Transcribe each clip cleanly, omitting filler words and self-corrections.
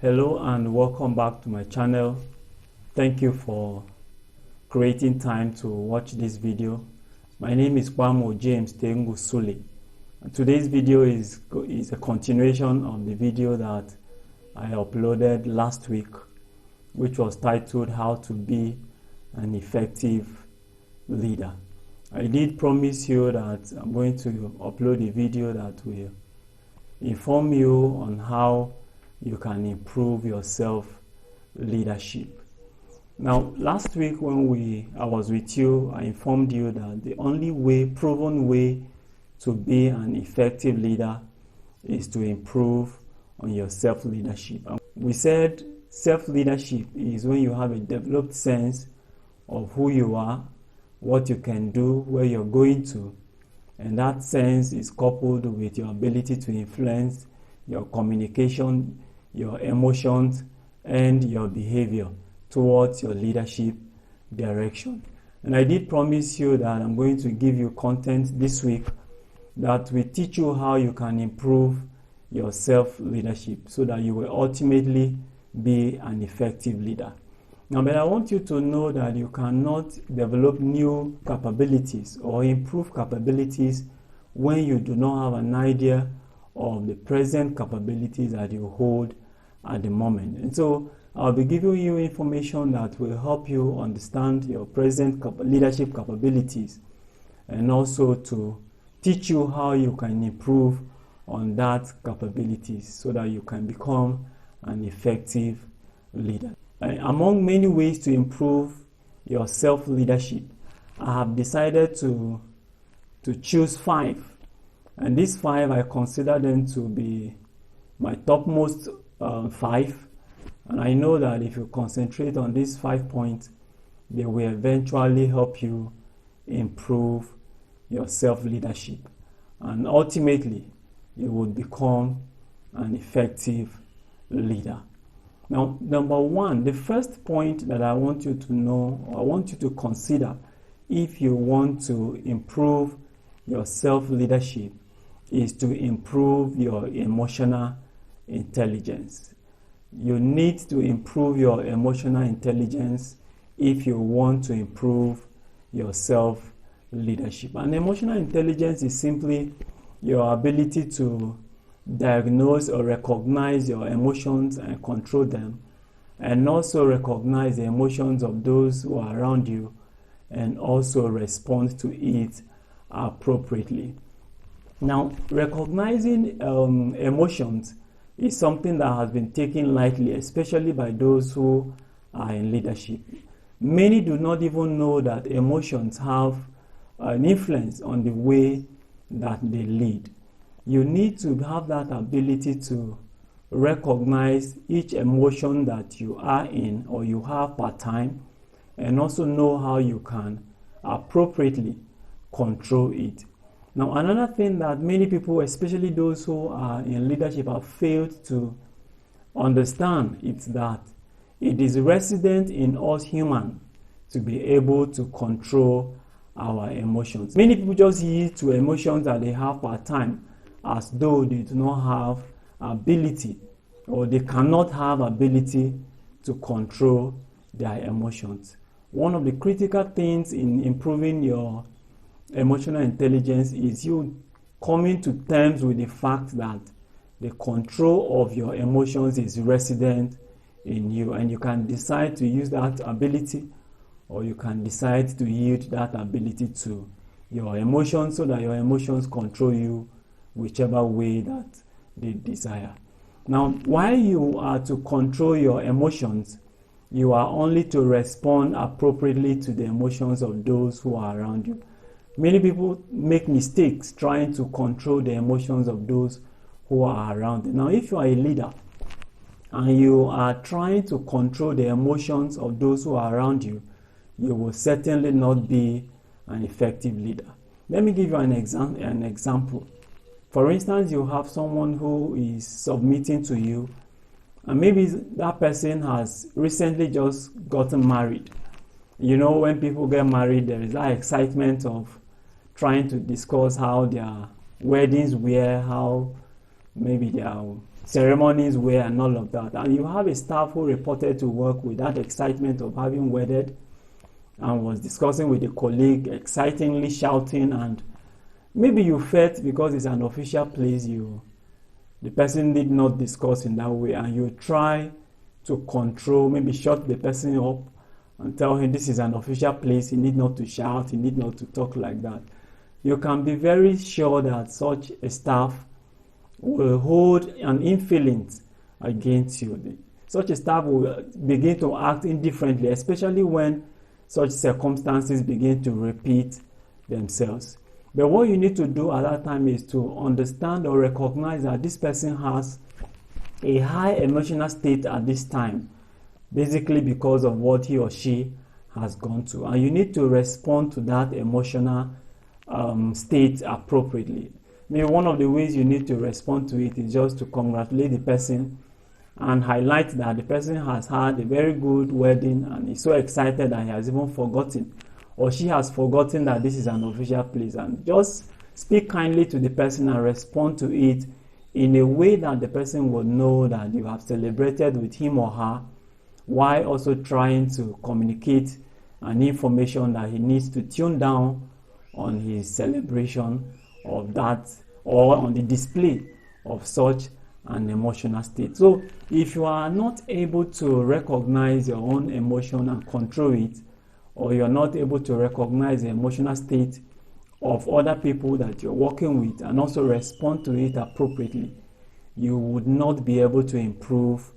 Hello and welcome back to my channel. Thank you for creating time to watch this video. My name is Kpamor James Suleh. And today's video is a continuation of the video that I uploaded last week, which was titled How to Be an Effective Leader. I did promise you that I'm going to upload a video that will inform you on how you can improve your self-leadership. Now, last week when I was with you, I informed you that the only proven way to be an effective leader is to improve on your self-leadership. We said self-leadership is when you have a developed sense of who you are, what you can do, where you're going to, and that sense is coupled with your ability to influence your communication, your emotions, and your behavior towards your leadership direction. And I did promise you that I'm going to give you content this week that will teach you how you can improve your self-leadership so that you will ultimately be an effective leader. Now, but I want you to know that you cannot develop new capabilities or improve capabilities when you do not have an idea of the present capabilities that you hold at the moment. And so I'll be giving you information that will help you understand your present leadership capabilities and also to teach you how you can improve on that capabilities so that you can become an effective leader. Among many ways to improve your self-leadership, I have decided to choose 5. And these 5, I consider them to be my topmost 5. And I know that if you concentrate on these 5 points, they will eventually help you improve your self-leadership. And ultimately, you will become an effective leader. Now, number 1, the first point that I want you to know, or I want you to consider if you want to improve your self-leadership, is to improve your emotional intelligence. You need to improve your emotional intelligence if you want to improve your self-leadership. And emotional intelligence is simply your ability to diagnose or recognize your emotions and control them, and also recognize the emotions of those who are around you and also respond to it appropriately. Now, recognizing emotions is something that has been taken lightly, especially by those who are in leadership. Many do not even know that emotions have an influence on the way that they lead. You need to have that ability to recognize each emotion that you are in or you have part time, and also know how you can appropriately control it. Now, another thing that many people, especially those who are in leadership, have failed to understand is that it is resident in us humans to be able to control our emotions. Many people just yield to emotions that they have part time as though they do not have ability or they cannot have ability to control their emotions. One of the critical things in improving your emotional intelligence is you coming to terms with the fact that the control of your emotions is resident in you, and you can decide to use that ability or you can decide to yield that ability to your emotions so that your emotions control you whichever way that they desire. Now, while you are to control your emotions, you are only to respond appropriately to the emotions of those who are around you. Many people make mistakes trying to control the emotions of those who are around you. Now, if you are a leader and you are trying to control the emotions of those who are around you, you will certainly not be an effective leader. Let me give you an example. For instance, you have someone who is submitting to you, and maybe that person has recently just gotten married. You know, when people get married, there is that excitement of trying to discuss how their weddings were, how maybe their ceremonies were and all of that. And you have a staff who reported to work with that excitement of having wedded and was discussing with a colleague, excitingly shouting, and maybe you felt because it's an official place, the person did not discuss in that way, and you try to control, maybe shut the person up and tell him this is an official place, he need not to shout, he need not to talk like that. You can be very sure that such a staff will hold an influence against you. Such a staff will begin to act indifferently, especially when such circumstances begin to repeat themselves. But what you need to do at that time is to understand or recognize that this person has a high emotional state at this time, basically because of what he or she has gone through. And you need to respond to that emotional state appropriately. Maybe one of the ways you need to respond to it is just to congratulate the person and highlight that the person has had a very good wedding and is so excited that he has even forgotten, or she has forgotten, that this is an official place, and just speak kindly to the person and respond to it in a way that the person will know that you have celebrated with him or her, while also trying to communicate an information that he needs to tune down on his celebration of that, or on the display of such an emotional state. So if you are not able to recognize your own emotion and control it, or you're not able to recognize the emotional state of other people that you're working with and also respond to it appropriately, you would not be able to improve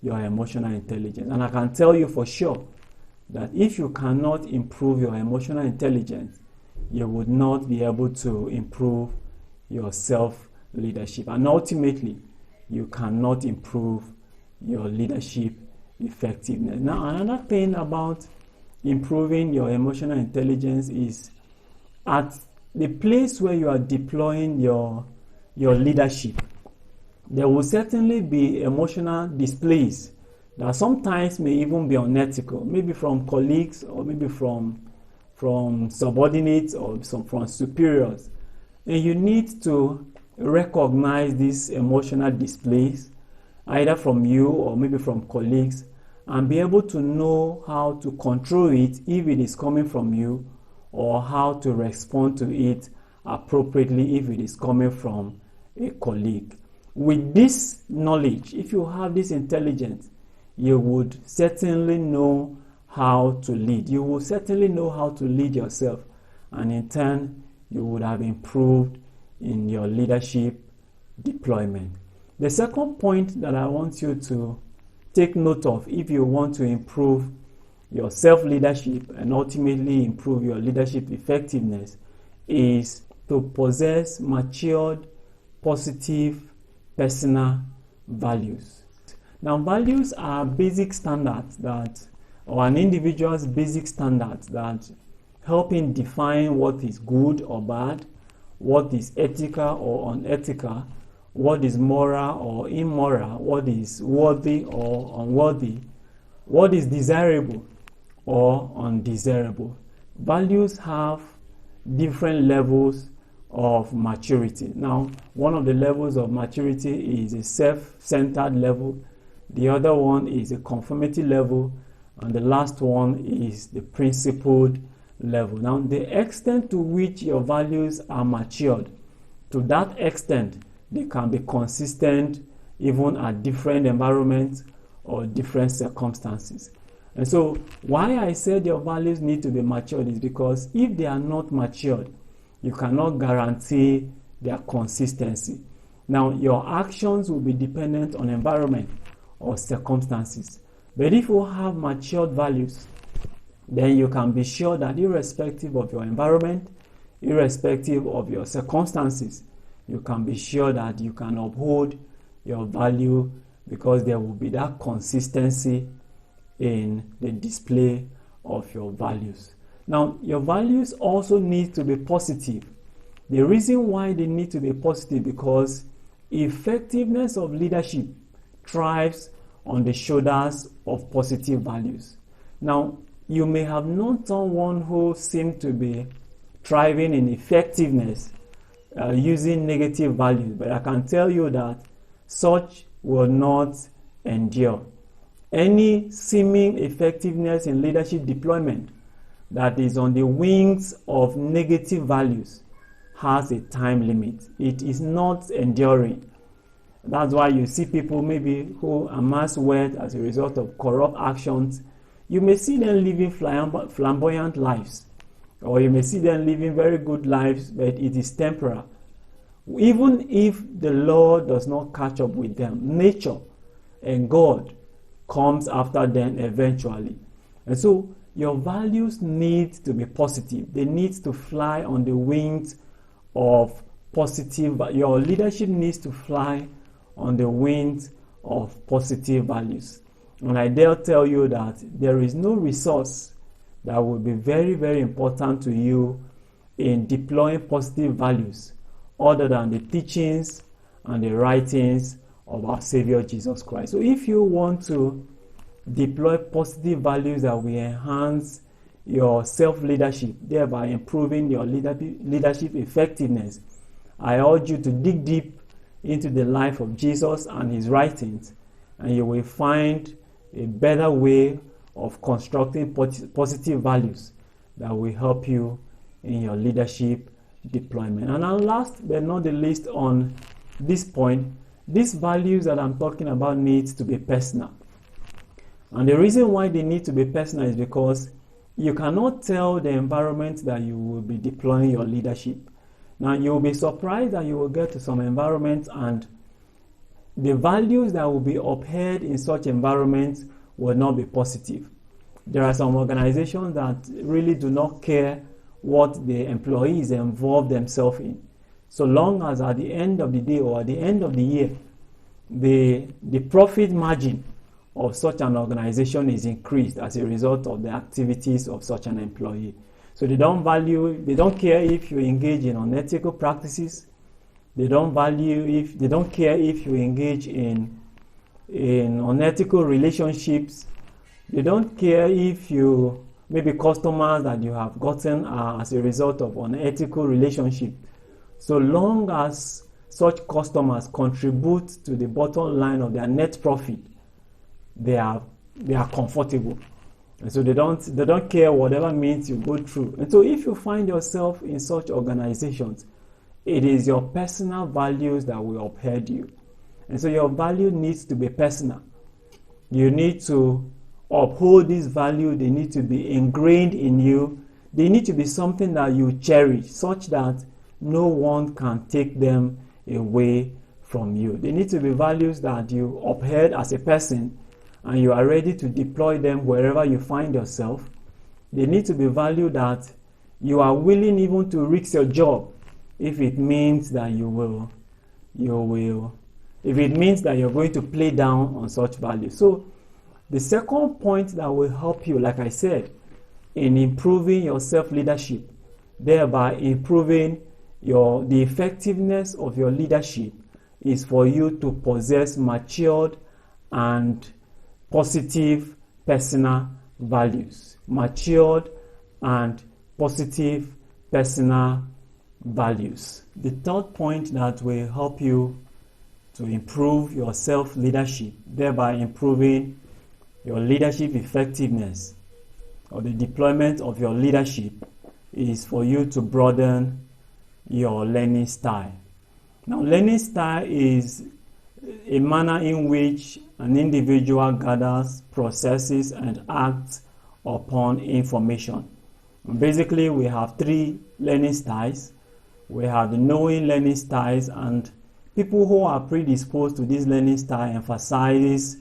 your emotional intelligence. And I can tell you for sure that if you cannot improve your emotional intelligence, you would not be able to improve your self-leadership. And ultimately, you cannot improve your leadership effectiveness. Now, another thing about improving your emotional intelligence is at the place where you are deploying your leadership, there will certainly be emotional displays that sometimes may even be unethical, maybe from colleagues, or maybe from subordinates, or from superiors. And you need to recognize these emotional displays, either from you or maybe from colleagues, and be able to know how to control it if it is coming from you, or how to respond to it appropriately if it is coming from a colleague. With this knowledge, if you have this intelligence, you would certainly know how to lead. You will certainly know how to lead yourself, and in turn, you would have improved in your leadership deployment. The second point that I want you to take note of if you want to improve your self-leadership and ultimately improve your leadership effectiveness is to possess matured, positive, personal values. Now, values are basic standards or an individual's basic standards that help him define what is good or bad, what is ethical or unethical, what is moral or immoral, what is worthy or unworthy, what is desirable or undesirable. Values have different levels of maturity. Now, one of the levels of maturity is a self-centered level, the other one is a conformity level, and the last one is the principled level. Now, the extent to which your values are matured, to that extent, they can be consistent even at different environments or different circumstances. And so, why I said your values need to be matured is because if they are not matured, you cannot guarantee their consistency. Now, your actions will be dependent on environment or circumstances. But if you have matured values, then you can be sure that irrespective of your environment, irrespective of your circumstances, you can be sure that you can uphold your value, because there will be that consistency in the display of your values. Now, your values also need to be positive. The reason why they need to be positive because effectiveness of leadership thrives on the shoulders of positive values. Now, you may have known someone who seemed to be thriving in effectiveness using negative values, but I can tell you that such will not endure. Any seeming effectiveness in leadership deployment that is on the wings of negative values has a time limit. It is not enduring. That's why you see people maybe who amass wealth as a result of corrupt actions. You may see them living flamboyant lives, or you may see them living very good lives, but it is temporal. Even if the Lord does not catch up with them, nature and God comes after them eventually. And so your values need to be positive. They need to fly on the wings of positive. Your leadership needs to fly on the wings of positive values. And I dare tell you that there is no resource that will be very, very important to you in deploying positive values other than the teachings and the writings of our Savior Jesus Christ. So if you want to deploy positive values that will enhance your self-leadership, thereby improving your leadership effectiveness, I urge you to dig deep into the life of Jesus and his writings, and you will find a better way of constructing positive values that will help you in your leadership deployment. And then last but not the least on this point, these values that I'm talking about need to be personal. And the reason why they need to be personal is because you cannot tell the environment that you will be deploying your leadership. Now, you will be surprised that you will get to some environments and the values that will be upheld in such environments will not be positive. There are some organizations that really do not care what the employees involve themselves in. So long as at the end of the day or at the end of the year, the profit margin of such an organization is increased as a result of the activities of such an employee. So they don't care if you engage in unethical practices. They don't care if you engage in unethical relationships. They don't care if you, maybe customers that you have gotten are as a result of unethical relationship. So long as such customers contribute to the bottom line of their net profit, they are comfortable. And so they don't care whatever means you go through. And so if you find yourself in such organizations, it is your personal values that will uphold you. And so your value needs to be personal. You need to uphold this value. They need to be ingrained in you. They need to be something that you cherish, such that no one can take them away from you. They need to be values that you uphold as a person, and you are ready to deploy them wherever you find yourself. They need to be valued that you are willing even to risk your job if it means that if it means that you're going to play down on such values. So the second point that will help you, like I said, in improving your self-leadership, thereby improving the effectiveness of your leadership, is for you to possess matured and positive personal values. Matured and positive personal values. The third point that will help you to improve your self-leadership, thereby improving your leadership effectiveness or the deployment of your leadership, is for you to broaden your learning style. Now, learning style is a manner in which an individual gathers, processes, and acts upon information. Basically, we have three learning styles. We have the knowing learning styles, and people who are predisposed to this learning style emphasize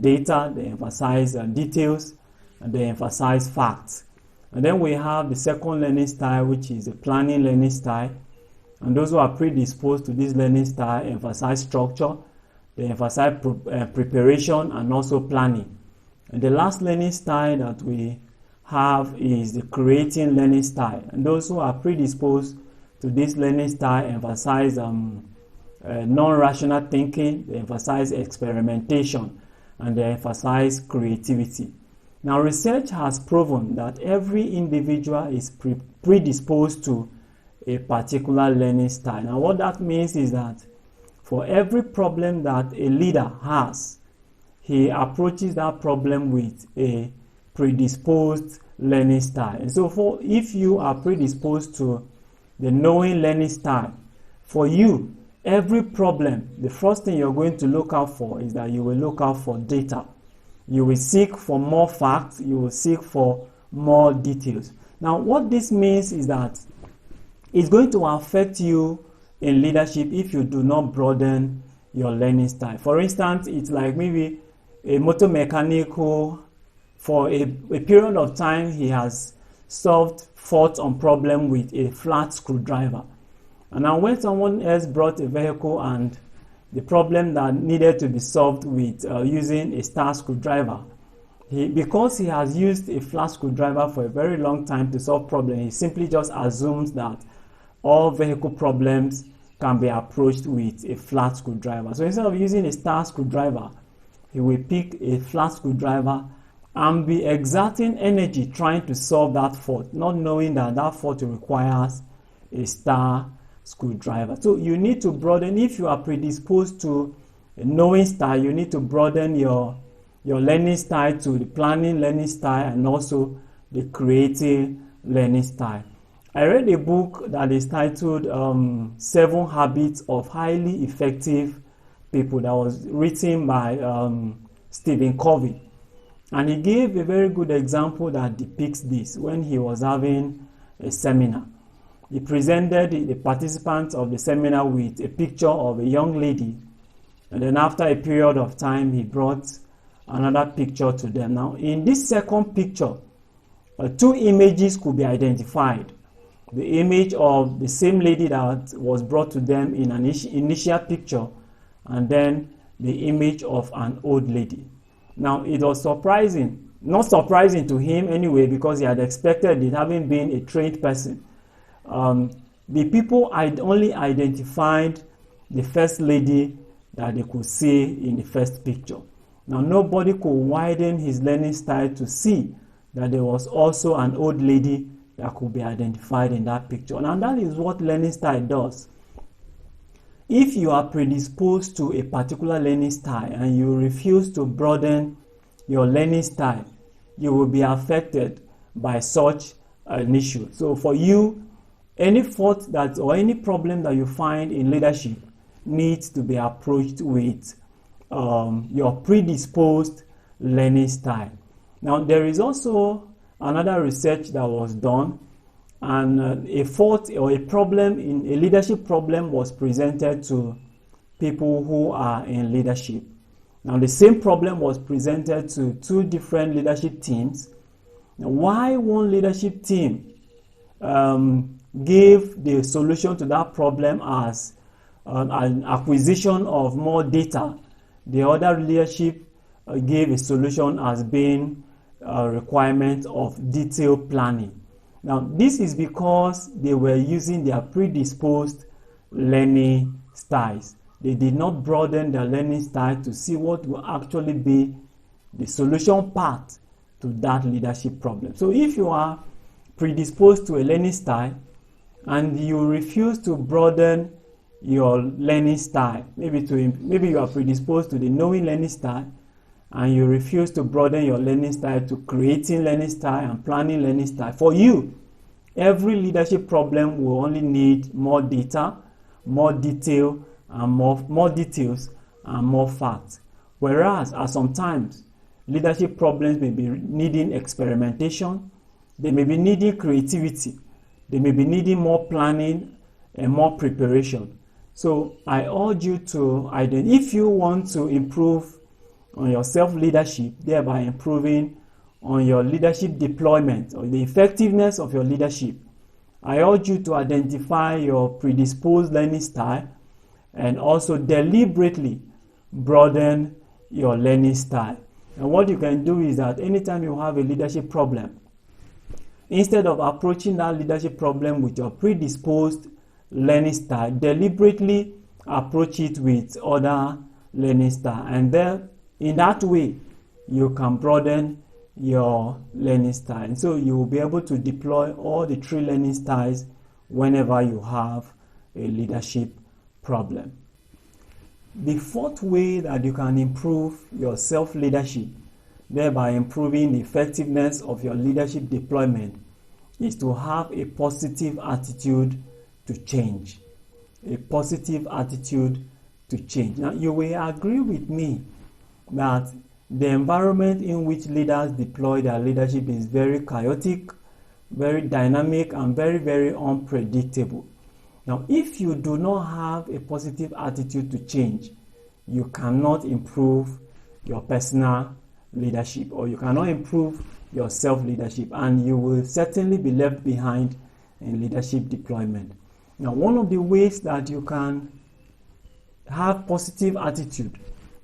data, they emphasize details, and they emphasize facts. And then we have the second learning style, which is the planning learning style. And those who are predisposed to this learning style emphasize structure, they emphasize preparation, and also planning. And the last learning style that we have is the creating learning style. And those who are predisposed to this learning style emphasize non-rational thinking, they emphasize experimentation, and they emphasize creativity. Now, research has proven that every individual is predisposed to a particular learning style. Now, what that means is that For every problem that a leader has, he approaches that problem with a predisposed learning style. And so if you are predisposed to the knowing learning style, for you, every problem, the first thing you're going to look out for is that you will look out for data. You will seek for more facts. You will seek for more details. Now, what this means is that it's going to affect you in leadership if you do not broaden your learning style. For instance, it's like maybe a motor mechanic who, for a period of time, he has solved faults on problem with a flat screwdriver. And now when someone else brought a vehicle and the problem that needed to be solved with using a star screwdriver, because he has used a flat screwdriver for a very long time to solve problems, he simply just assumes that all vehicle problems can be approached with a flat screwdriver. So instead of using a star screwdriver, he will pick a flat screwdriver and be exerting energy trying to solve that fault, not knowing that that fault requires a star screwdriver. So you need to broaden. If you are predisposed to a knowing style, you need to broaden your learning style to the planning learning style and also the creative learning style. I read a book that is titled 7 Habits of Highly Effective People, that was written by Stephen Covey. And he gave a very good example that depicts this when he was having a seminar. He presented the participants of the seminar with a picture of a young lady. And then after a period of time, he brought another picture to them. Now, in this second picture, 2 images could be identified. The image of the same lady that was brought to them in an initial picture, and then the image of an old lady. Now, it was surprising, not surprising to him anyway, because he had expected it, having been a trained person. The people only identified the first lady that they could see in the first picture. Now, nobody could widen his learning style to see that there was also an old lady that could be identified in that picture. And that is what learning style does. If you are predisposed to a particular learning style and you refuse to broaden your learning style, you will be affected by such an issue. So for you, any fault or any problem that you find in leadership needs to be approached with your predisposed learning style. Now, there is also another research that was done, and a fault or a problem in a leadership problem was presented to people who are in leadership. Now, the same problem was presented to 2 different leadership teams. Now, why one leadership team gave the solution to that problem as an acquisition of more data, the other leadership gave a solution as being a requirement of detailed planning. Now, this is because they were using their predisposed learning styles. They did not broaden their learning style to see what will actually be the solution path to that leadership problem. So if you are predisposed to a learning style and you refuse to broaden your learning style, maybe you are predisposed to the knowing learning style and you refuse to broaden your learning style to creating learning style and planning learning style, for you, every leadership problem will only need more data, more detail, and more details and more facts. Whereas at sometimes leadership problems may be needing experimentation, they may be needing creativity, they may be needing more planning and more preparation. So I urge you to if you want to improve on your self-leadership, thereby improving on your leadership deployment or the effectiveness of your leadership, I urge you to identify your predisposed learning style and also deliberately broaden your learning style. And what you can do is that anytime you have a leadership problem, instead of approaching that leadership problem with your predisposed learning style, deliberately approach it with other learning style. And then in that way, you can broaden your learning style. And so you will be able to deploy all the 3 learning styles whenever you have a leadership problem. The fourth way that you can improve your self-leadership, thereby improving the effectiveness of your leadership deployment, is to have a positive attitude to change. A positive attitude to change. Now, you will agree with me that the environment in which leaders deploy their leadership is very chaotic, very dynamic, and very, very unpredictable. Now, if you do not have a positive attitude to change, you cannot improve your personal leadership, or you cannot improve your self-leadership, and you will certainly be left behind in leadership deployment. Now, one of the ways that you can have positive attitude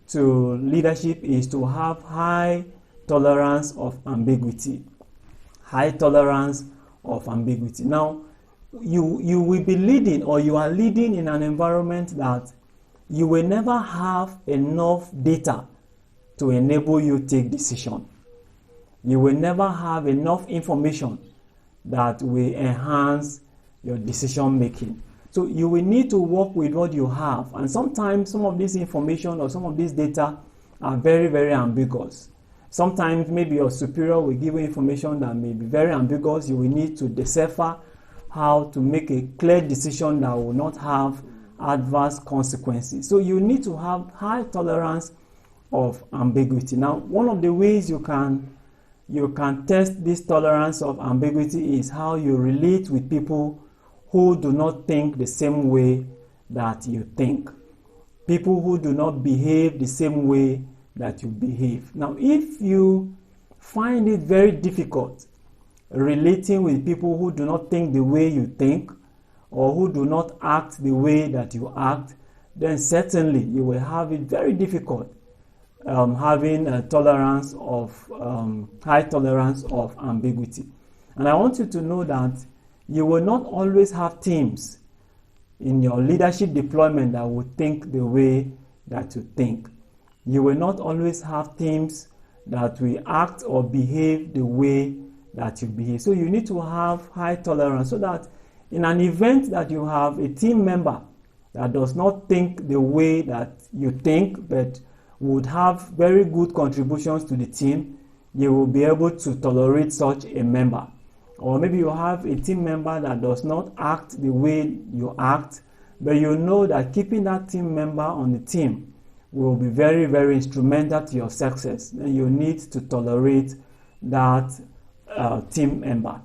to leadership is to have high tolerance of ambiguity. High tolerance of ambiguity. Now, you will be leading, or you are leading in an environment that you will never have enough data to enable you to take decision. You will never have enough information that will enhance your decision making. So you will need to work with what you have, and sometimes some of this information or some of this data are very, very ambiguous. Sometimes maybe your superior will give you information that may be very ambiguous. You will need to decipher how to make a clear decision that will not have adverse consequences. So you need to have high tolerance of ambiguity. Now, one of the ways you can test this tolerance of ambiguity is how you relate with people who do not think the same way that you think. People who do not behave the same way that you behave. Now, if you find it very difficult relating with people who do not think the way you think, or who do not act the way that you act, then certainly you will have it very difficult having a tolerance of high tolerance of ambiguity. And I want you to know that you will not always have teams in your leadership deployment that will think the way that you think. You will not always have teams that will act or behave the way that you behave. So you need to have high tolerance, so that in an event that you have a team member that does not think the way that you think, but would have very good contributions to the team, you will be able to tolerate such a member. Or maybe you have a team member that does not act the way you act, but you know that keeping that team member on the team will be very, very instrumental to your success. Then you need to tolerate that team member.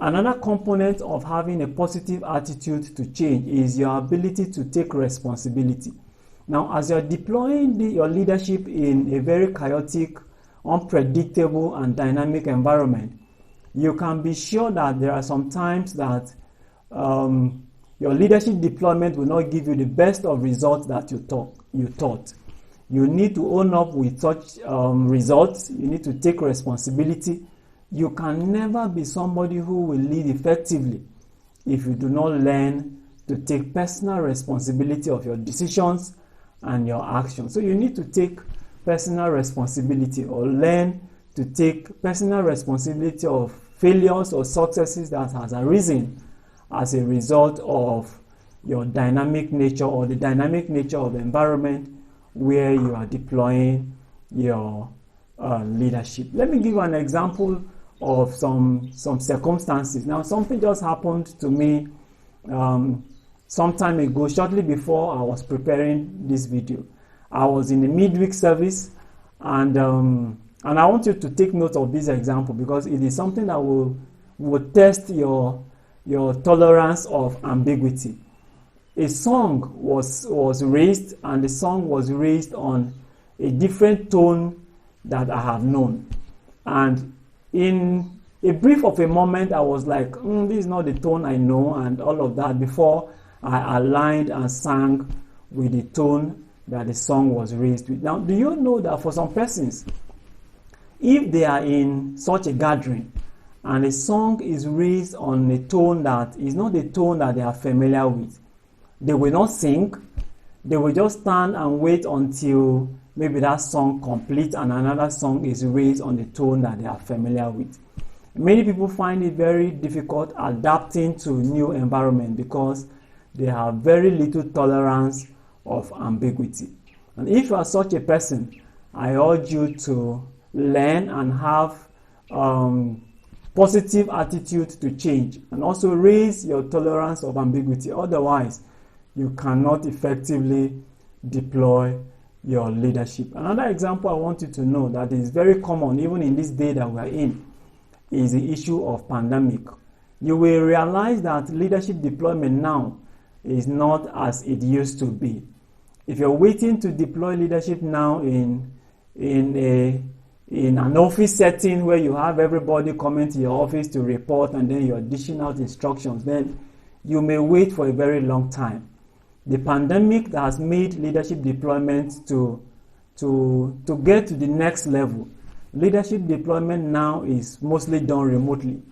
Another component of having a positive attitude to change is your ability to take responsibility. Now, as you're deploying your leadership in a very chaotic, unpredictable, and dynamic environment, you can be sure that there are some times that your leadership deployment will not give you the best of results that you thought. You need to own up with such results. You need to take responsibility. You can never be somebody who will lead effectively if you do not learn to take personal responsibility of your decisions and your actions. So you need to take personal responsibility, or learn to take personal responsibility of failures or successes that has arisen as a result of your dynamic nature, or the dynamic nature of the environment where you are deploying your leadership. Let me give you an example of some circumstances. Now, something just happened to me some time ago, shortly before I was preparing this video. I was in the midweek service, and I want you to take note of this example, because it is something that will test your tolerance of ambiguity. A song was raised, and the song was raised on a different tone that I have known. And in a brief of a moment, I was like, this is not the tone I know, and all of that, before I aligned and sang with the tone that the song was raised with. Now, do you know that for some persons, if they are in such a gathering and a song is raised on a tone that is not the tone that they are familiar with, they will not sing. They will just stand and wait until maybe that song completes and another song is raised on the tone that they are familiar with. Many people find it very difficult adapting to new environment because they have very little tolerance of ambiguity. And if you are such a person, I urge you to learn and have positive attitude to change, and also raise your tolerance of ambiguity. Otherwise, you cannot effectively deploy your leadership. Another example I want you to know that is very common even in this day that we are in is the issue of pandemic. You will realize that leadership deployment now is not as it used to be. If you're waiting to deploy leadership now in an office setting where you have everybody coming to your office to report and then you're dishing out instructions, then you may wait for a very long time. The pandemic that has made leadership deployment to get to the next level. Leadership deployment now is mostly done remotely.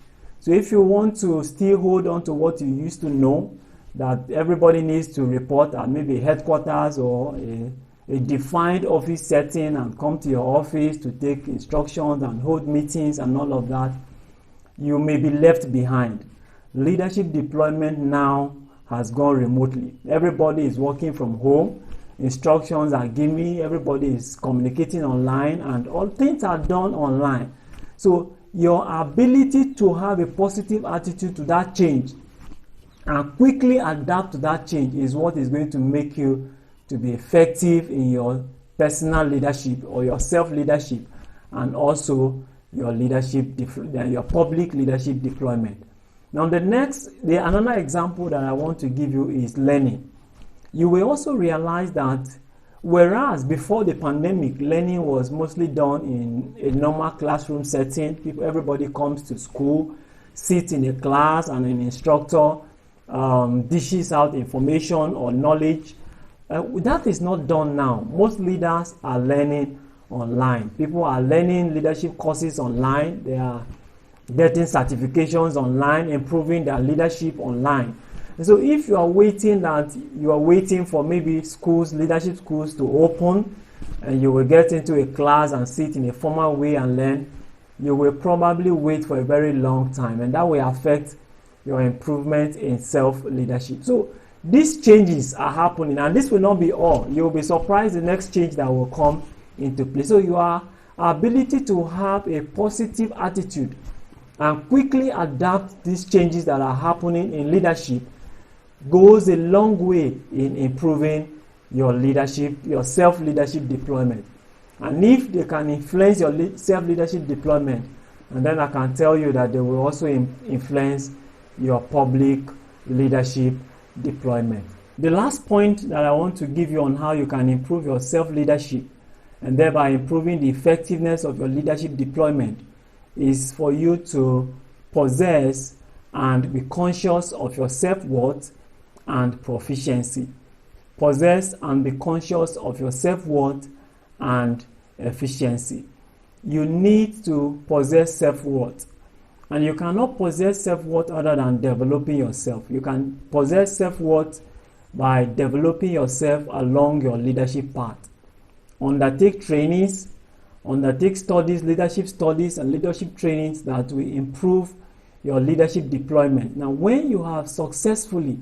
So if you want to still hold on to what you used to know, that everybody needs to report at maybe headquarters or a defined office setting and come to your office to take instructions and hold meetings and all of that, you may be left behind. Leadership deployment now has gone remotely. Everybody is working from home. Instructions are given. Everybody is communicating online, and all things are done online. So your ability to have a positive attitude to that change and quickly adapt to that change is what is going to make you to be effective in your personal leadership or your self-leadership, and also your leadership, your public leadership deployment. Now another example that I want to give you is learning. You will also realize that whereas before the pandemic, learning was mostly done in a normal classroom setting, everybody comes to school, sits in a class, and an instructor dishes out information or knowledge. That is not done now. Most leaders are learning online. People are learning leadership courses online. They are getting certifications online, improving their leadership online. And so if you are waiting for maybe leadership schools to open, and you will get into a class and sit in a formal way and learn, you will probably wait for a very long time, and that will affect your improvement in self-leadership. So these changes are happening, and this will not be all. You will be surprised the next change that will come into place. So your ability to have a positive attitude and quickly adapt these changes that are happening in leadership goes a long way in improving your leadership, your self-leadership deployment. And if they can influence your self-leadership deployment, and then I can tell you that they will also influence your public leadership deployment. The last point that I want to give you on how you can improve your self-leadership and thereby improving the effectiveness of your leadership deployment is for you to possess and be conscious of your self-worth and proficiency. Possess and be conscious of your self-worth and efficiency. You need to possess self-worth. And you cannot possess self-worth other than developing yourself. You can possess self-worth by developing yourself along your leadership path. Undertake trainings, undertake studies, leadership studies and leadership trainings that will improve your leadership deployment. Now, when you have successfully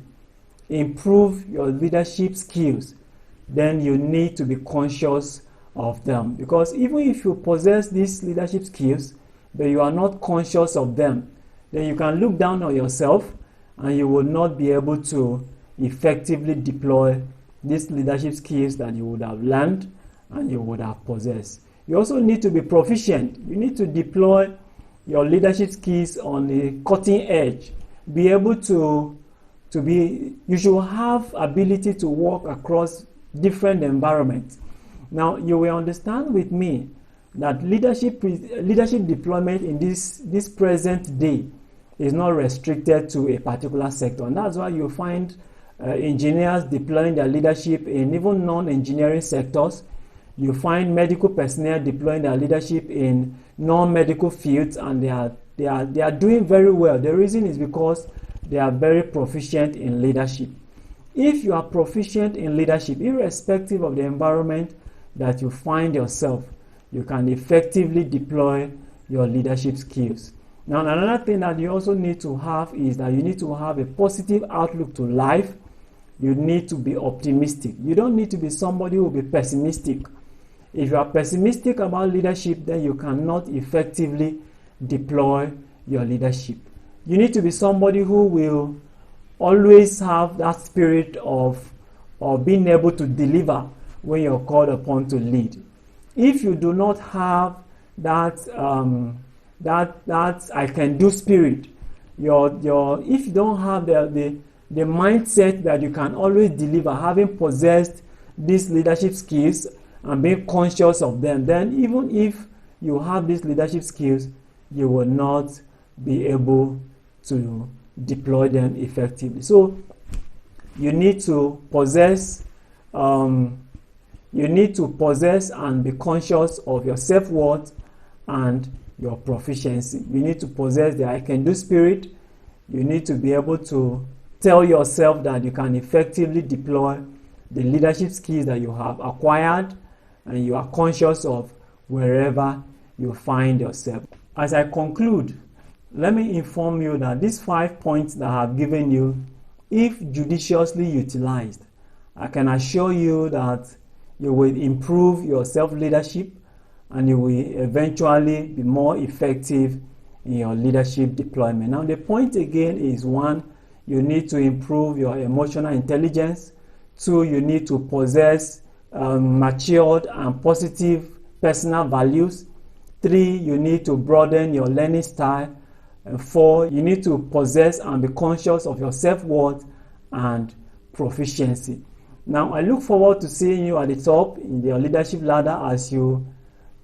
improved your leadership skills, then you need to be conscious of them. Because even if you possess these leadership skills, but you are not conscious of them, then you can look down on yourself and you will not be able to effectively deploy these leadership skills that you would have learned and you would have possessed. You also need to be proficient. You need to deploy your leadership skills on the cutting edge. Be able you should have ability to work across different environments. Now, you will understand with me that leadership deployment in this present day is not restricted to a particular sector, and that's why you find engineers deploying their leadership in even non-engineering sectors. You find medical personnel deploying their leadership in non-medical fields, and they are doing very well. The reason is because they are very proficient in leadership. If you are proficient in leadership, irrespective of the environment that you find yourself, you can effectively deploy your leadership skills. Now, another thing that you also need to have is that you need to have a positive outlook to life you need to be optimistic. You don't need to be somebody who will be pessimistic. If you are pessimistic about leadership, then you cannot effectively deploy your leadership. You need to be somebody who will always have that spirit of being able to deliver when you're called upon to lead. If you do not have that I can do spirit, if you don't have the mindset that you can always deliver, having possessed these leadership skills and being conscious of them, then even if you have these leadership skills, you will not be able to deploy them effectively. So you need to possess and be conscious of your self-worth and your proficiency. You need to possess the I can do spirit. You need to be able to tell yourself that you can effectively deploy the leadership skills that you have acquired, and you are conscious of wherever you find yourself. As I conclude, let me inform you that these 5 points that I have given you, if judiciously utilized, I can assure you that you will improve your self-leadership and you will eventually be more effective in your leadership deployment. Now, the point again is: 1, you need to improve your emotional intelligence. 2, you need to possess matured and positive personal values. 3, you need to broaden your learning style. And 4, you need to possess and be conscious of your self-worth and proficiency. Now, I look forward to seeing you at the top in your leadership ladder as you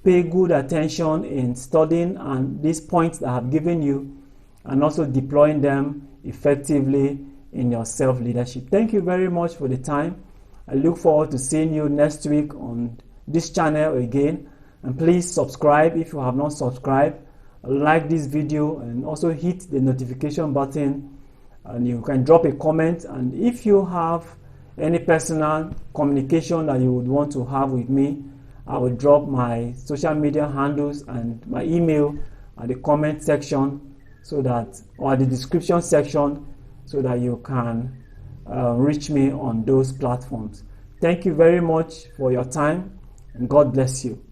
pay good attention in studying and these points that I have given you, and also deploying them effectively in your self-leadership. Thank you very much for the time. I look forward to seeing you next week on this channel again. And please subscribe if you have not subscribed. Like this video and also hit the notification button, and you can drop a comment. And if you have any personal communication that you would want to have with me, I will drop my social media handles and my email at the comment section, or the description section, so that you can reach me on those platforms. Thank you very much for your time, and God bless you.